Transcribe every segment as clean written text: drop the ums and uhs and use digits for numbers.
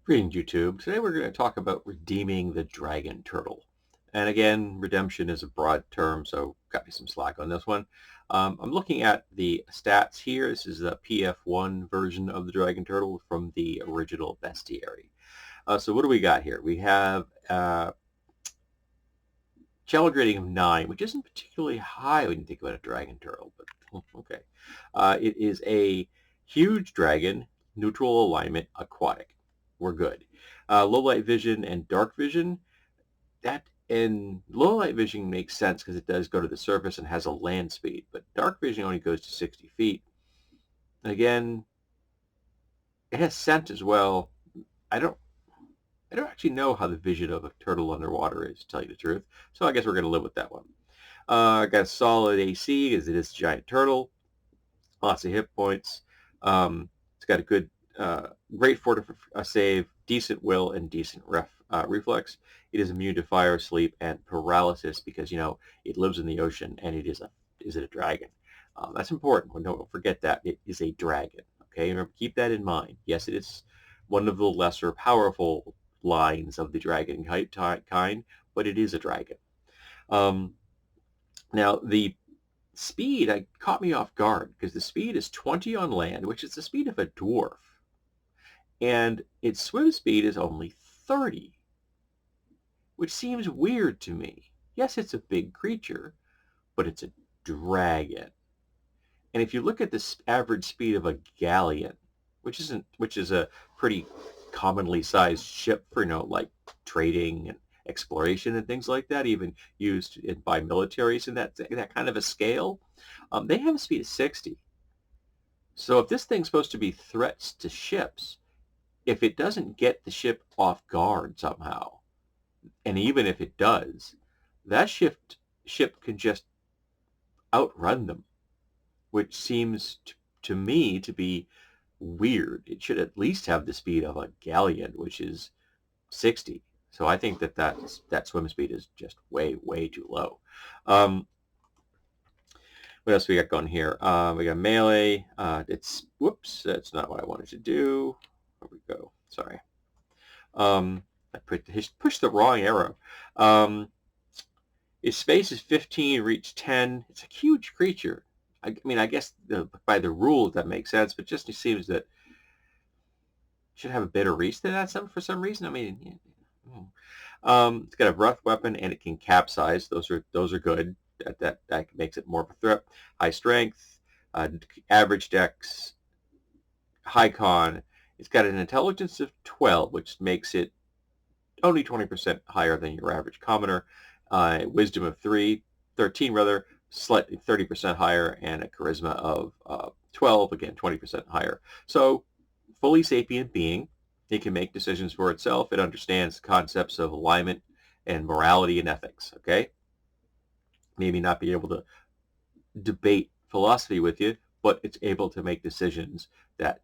Greeting YouTube. Today we're going to talk about redeeming the dragon turtle. And again, redemption is a broad term, so got me some slack on this one. I'm looking at the stats here. This is the PF1 version of the dragon turtle from the original bestiary. So what do we got here? We have challenge rating of 9, which isn't particularly high when you think about a dragon turtle, but okay. It is a huge dragon, neutral alignment, aquatic. We're good. Low light vision and dark vision, low light vision makes sense because it does go to the surface and has a land speed, but dark vision only goes to 60 feet. Again, it has scent as well. I don't actually know how the vision of a turtle underwater is, to tell you the truth, so I guess we're going to live with that one. Got a solid AC because it is a giant turtle. Lots of hit points. It's got a good, great save, decent will, and decent reflex. It is immune to fire, sleep, and paralysis because, it lives in the ocean and it is a dragon. That's important. Don't forget that. It is a dragon. Okay, remember, keep that in mind. Yes, it is one of the lesser powerful lines of the dragon kind, but it is a dragon. Now, the speed caught me off guard because the speed is 20 on land, which is the speed of a dwarf, and its swim speed is only 30, which seems weird to me. Yes, it's a big creature, but it's a dragon. And if you look at the average speed of a galleon, which is a pretty commonly sized ship for like trading and exploration and things like that, even used by militaries in that kind of a scale, they have a speed of 60. So if this thing's supposed to be threats to ships, if it doesn't get the ship off guard somehow, and even if it does, that ship can just outrun them, which seems to me to be weird. It should at least have the speed of a galleon, which is 60. So I think that swim speed is just way, way too low. What else we got going here? We got melee. Whoops, that's not what I wanted to do. Where we go? Sorry. I pushed the wrong arrow. Its space is 15, reach 10. It's a huge creature. I mean, I guess by the rules that makes sense, but just it seems that it should have a better reach than that for some reason. I mean, it's got a breath weapon and it can capsize. Those are good. That makes it more of a threat. High strength, average dex, high con. It's got an intelligence of 12, which makes it only 20% higher than your average commoner. Wisdom of 13 rather, slightly 30% higher, and a charisma of 12, again 20% higher. So fully sapient being. It can make decisions for itself. It understands concepts of alignment and morality and ethics. Okay, maybe not be able to debate philosophy with you, but it's able to make decisions that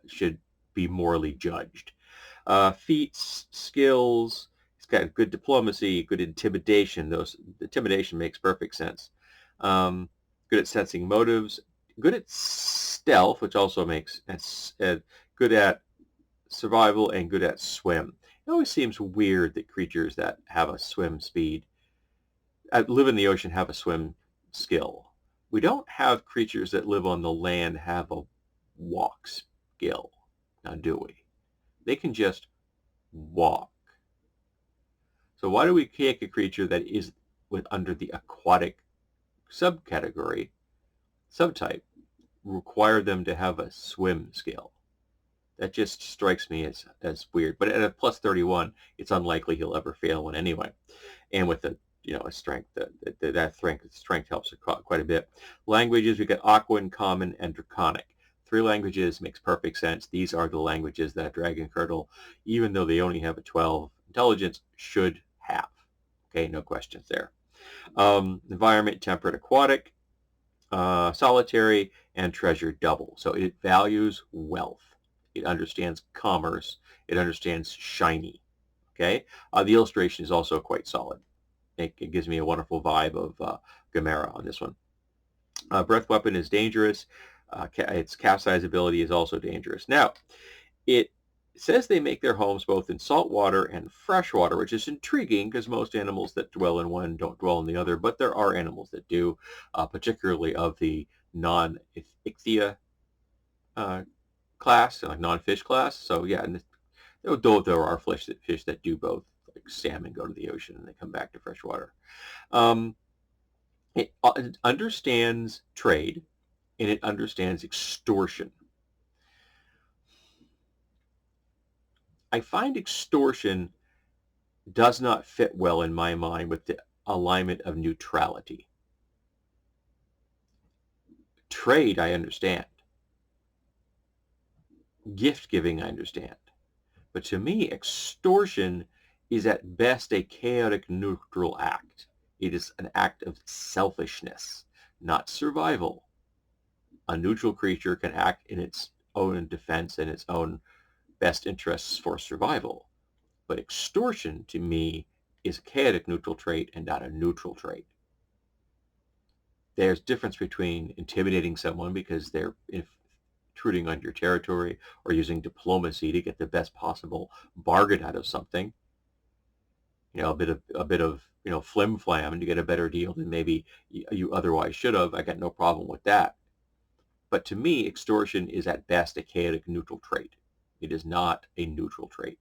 should be morally judged. Feats, skills. It's got good diplomacy, good intimidation. Intimidation makes perfect sense. Good at sensing motives. Good at stealth, which also makes sense. Good at survival and good at swim. It always seems weird that creatures that have a swim speed, live in the ocean, have a swim skill. We don't have creatures that live on the land have a walk skill, now do we? They can just walk. So why do we take a creature that is under the aquatic subtype, require them to have a swim skill? That just strikes me as weird. But at a plus 31, it's unlikely he'll ever fail one anyway. And with a strength, that strength helps quite a bit. Languages, we got Aquan, Common, and Draconic. 3 languages makes perfect sense. These are the languages that dragon turtle, even though they only have a 12 intelligence, should have. Okay, no questions there. Environment, temperate, aquatic, solitary, and treasure double. So it values wealth. It understands commerce. It understands shiny. Okay, the illustration is also quite solid. It gives me a wonderful vibe of Gamera on this one. Breath weapon is dangerous. Its capsize ability is also dangerous. Now, it It says they make their homes both in salt water and fresh water, which is intriguing because most animals that dwell in one don't dwell in the other, but there are animals that do, particularly of the non-ichthya uh, class, like non-fish class. So yeah, and though there are fish that do both, like salmon go to the ocean and they come back to fresh water. Um, it understands trade and it understands extortion. I find extortion does not fit well in my mind with the alignment of neutrality. Trade, I understand. Gift giving, I understand. But to me, extortion is at best a chaotic neutral act. It is an act of selfishness, not survival. A neutral creature can act in its own defense and its own best interests for survival. But extortion, to me, is a chaotic neutral trait and not a neutral trait. There's difference between intimidating someone because they're intruding on your territory or using diplomacy to get the best possible bargain out of something. A bit of flim flam to get a better deal than maybe you otherwise should have. I got no problem with that. But to me, extortion is at best a chaotic neutral trait. It is not a neutral trait.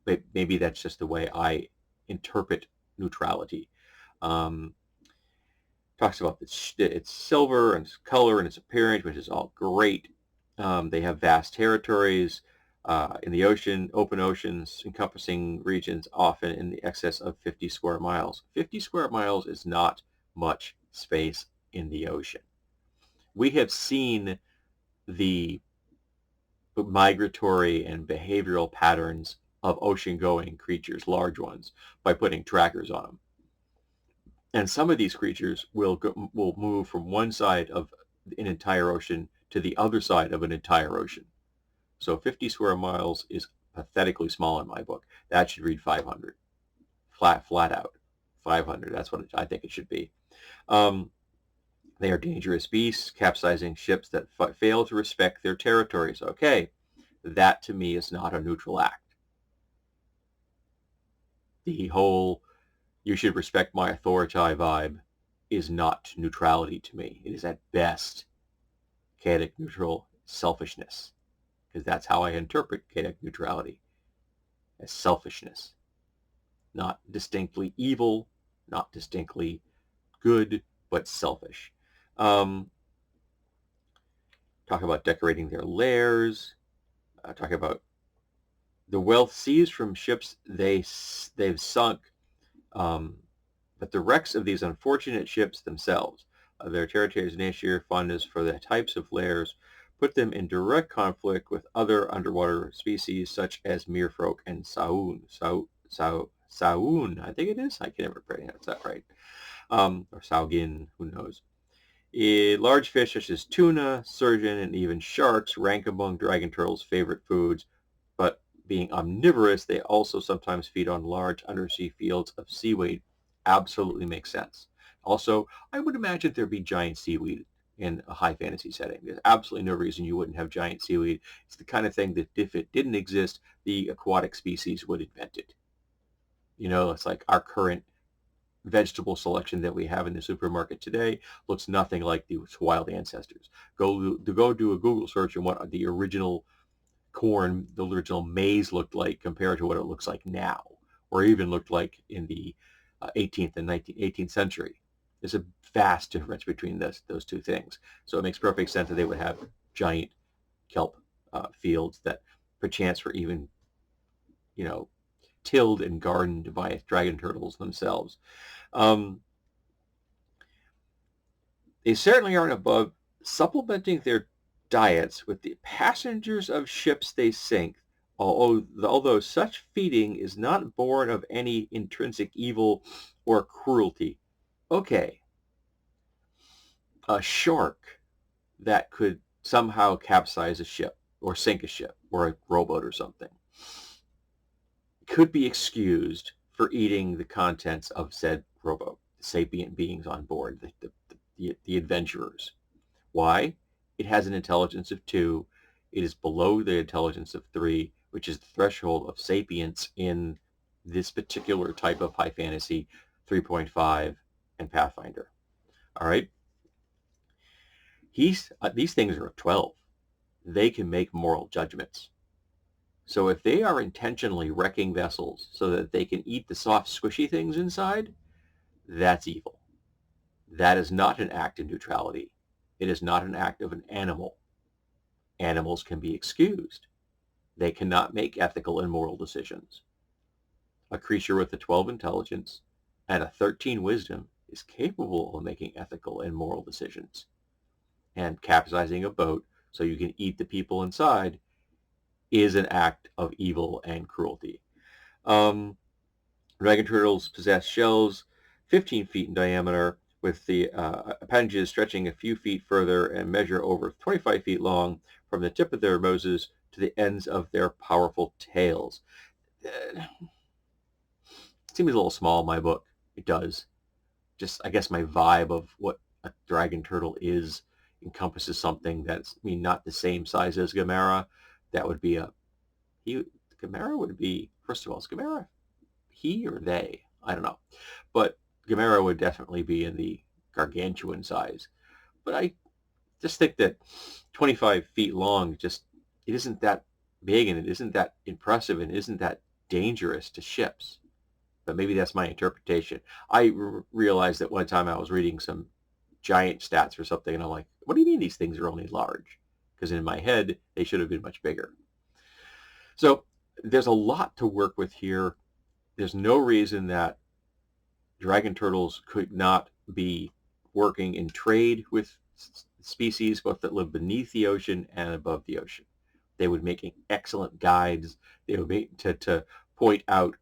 But maybe that's just the way I interpret neutrality. Um, Talks about its silver and its color and its appearance, which is all great. They have vast territories in the ocean, open oceans, encompassing regions often in the excess of 50 square miles. 50 square miles is not much space in the ocean. We have seen the migratory and behavioral patterns of ocean-going creatures, large ones, by putting trackers on them. And some of these creatures will move from one side of an entire ocean to the other side of an entire ocean. So 50 square miles is pathetically small in my book. That should read 500. Flat out. 500. That's what I think it should be. They are dangerous beasts, capsizing ships that fail to respect their territories. Okay, that to me is not a neutral act. The whole you should respect my authority vibe is not neutrality to me. It is at best chaotic neutral selfishness, because that's how I interpret chaotic neutrality, as selfishness. Not distinctly evil, not distinctly good, but selfish. Talk about decorating their lairs. Talk about the wealth seized from ships they've sunk, but the wrecks of these unfortunate ships themselves, their territory's nature, fondness for the types of lairs, put them in direct conflict with other underwater species such as Merfolk and Saoon. Saoon, I think it is. I can never pronounce that right. Or Saugin, who knows. Large fish such as tuna, sturgeon, and even sharks rank among dragon turtles' favorite foods, but being omnivorous, they also sometimes feed on large undersea fields of seaweed. Absolutely makes sense. Also, I would imagine there'd be giant seaweed in a high fantasy setting. There's absolutely no reason you wouldn't have giant seaweed. It's the kind of thing that if it didn't exist, the aquatic species would invent it. It's like our current vegetable selection that we have in the supermarket today looks nothing like the wild ancestors. Go do a Google search on what the original corn, the original maize looked like compared to what it looks like now, or even looked like in the 18th and 18th century. There's a vast difference between those two things. So it makes perfect sense that they would have giant kelp fields that perchance were even, tilled and gardened by dragon turtles themselves. They certainly aren't above supplementing their diets with the passengers of ships they sink, although such feeding is not born of any intrinsic evil or cruelty. Okay, a shark that could somehow capsize a ship or sink a ship or a rowboat or something could be excused for eating the contents of said rowboat, the sapient beings on board, the adventurers. Why? It has an intelligence of 2. It is below the intelligence of 3. which is the threshold of sapience in this particular type of high fantasy 3.5 and Pathfinder. All right. These things are 12. They can make moral judgments. So if they are intentionally wrecking vessels so that they can eat the soft, squishy things inside, that's evil. That is not an act of neutrality. It is not an act of an animal. Animals can be excused. They cannot make ethical and moral decisions. A creature with a 12 intelligence and a 13 wisdom is capable of making ethical and moral decisions. And capsizing a boat so you can eat the people inside is an act of evil and cruelty. Dragon turtles possess shells 15 feet in diameter, with the appendages stretching a few feet further and measure over 25 feet long from the tip of their noses to the ends of their powerful tails. It seems a little small in my book. It does. Just, I guess my vibe of what a dragon turtle is encompasses something that's, not the same size as Gamera. That would be Gamera would be, first of all, is Gamera he or they? I don't know. But Gamera would definitely be in the gargantuan size. But I just think that 25 feet long, it isn't that big, and it isn't that impressive, and it isn't that dangerous to ships. But maybe that's my interpretation. I realized that one time I was reading some giant stats or something, and I'm like, what do you mean these things are only large? Because in my head, they should have been much bigger. So there's a lot to work with here. There's no reason that dragon turtles could not be working in trade with species both that live beneath the ocean and above the ocean. They would make excellent guides. They would make to point out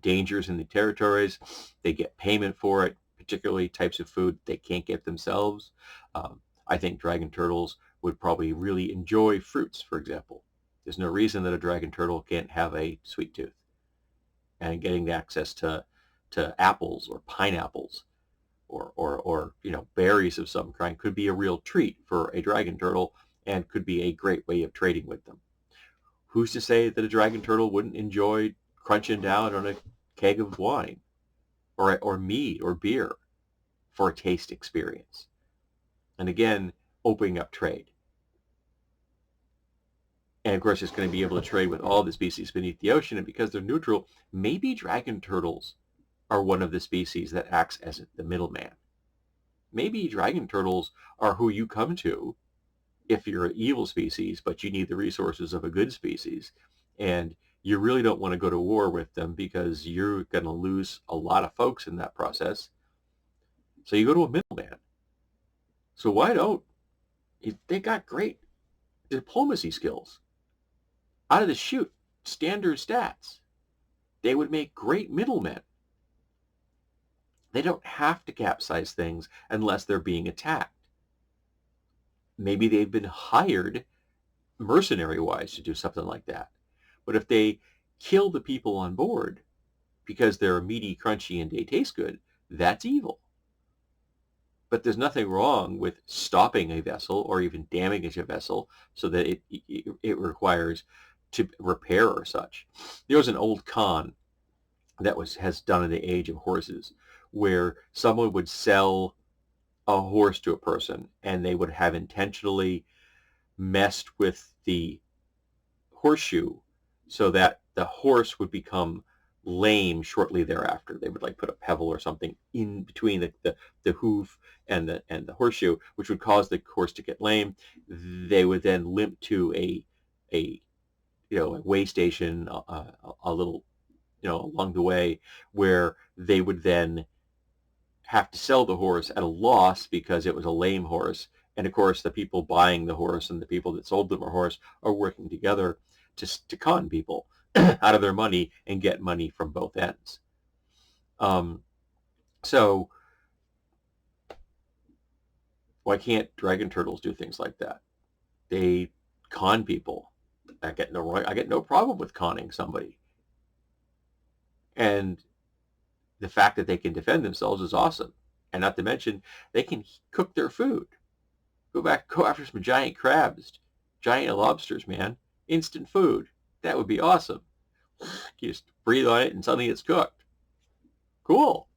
dangers in the territories. They get payment for it, particularly types of food they can't get themselves. I think dragon turtles would probably really enjoy fruits, for example. There's no reason that a dragon turtle can't have a sweet tooth. And getting access to apples or pineapples or berries of some kind could be a real treat for a dragon turtle and could be a great way of trading with them. Who's to say that a dragon turtle wouldn't enjoy crunching down on a keg of wine or mead or beer for a taste experience? And again, opening up trade. And of course, it's going to be able to trade with all the species beneath the ocean. And because they're neutral, maybe dragon turtles are one of the species that acts as the middleman. Maybe dragon turtles are who you come to if you're an evil species, but you need the resources of a good species. And you really don't want to go to war with them because you're going to lose a lot of folks in that process. So you go to a middleman. So why don't they got great diplomacy skills. Out of the chute, standard stats. They would make great middlemen. They don't have to capsize things unless they're being attacked. Maybe they've been hired mercenary-wise to do something like that. But if they kill the people on board because they're meaty, crunchy, and they taste good, that's evil. But there's nothing wrong with stopping a vessel or even damaging a vessel so that it requires to repair or such. There was an old con that has done in the age of horses where someone would sell a horse to a person and they would have intentionally messed with the horseshoe so that the horse would become lame shortly thereafter. They would put a pebble or something in between the hoof and the horseshoe, which would cause the horse to get lame. They would then limp to a way station a little along the way, where they would then have to sell the horse at a loss because it was a lame horse. And of course, the people buying the horse and the people that sold them a horse are working together to con people out of their money and get money from both ends. So why can't dragon turtles do things like that? They con people. I get no problem with conning somebody. And the fact that they can defend themselves is awesome. And not to mention, they can cook their food. Go after some giant crabs, giant lobsters, man. Instant food. That would be awesome. You just breathe on it and suddenly it's cooked. Cool.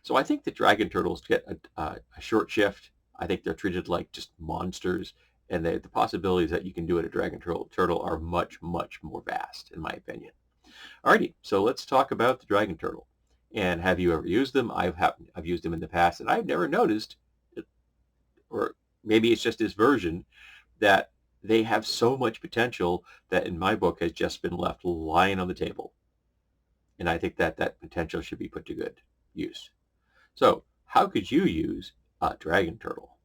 So I think the dragon turtles get a short shift. I think they're treated like just monsters, and the possibilities that you can do at a dragon turtle are much, much more vast, in my opinion. Alrighty, so let's talk about the dragon turtle. And have you ever used them? I've used them in the past, and I've never noticed, or maybe it's just this version, that they have so much potential that in my book has just been left lying on the table. And I think that that potential should be put to good use. So how could you use a dragon turtle?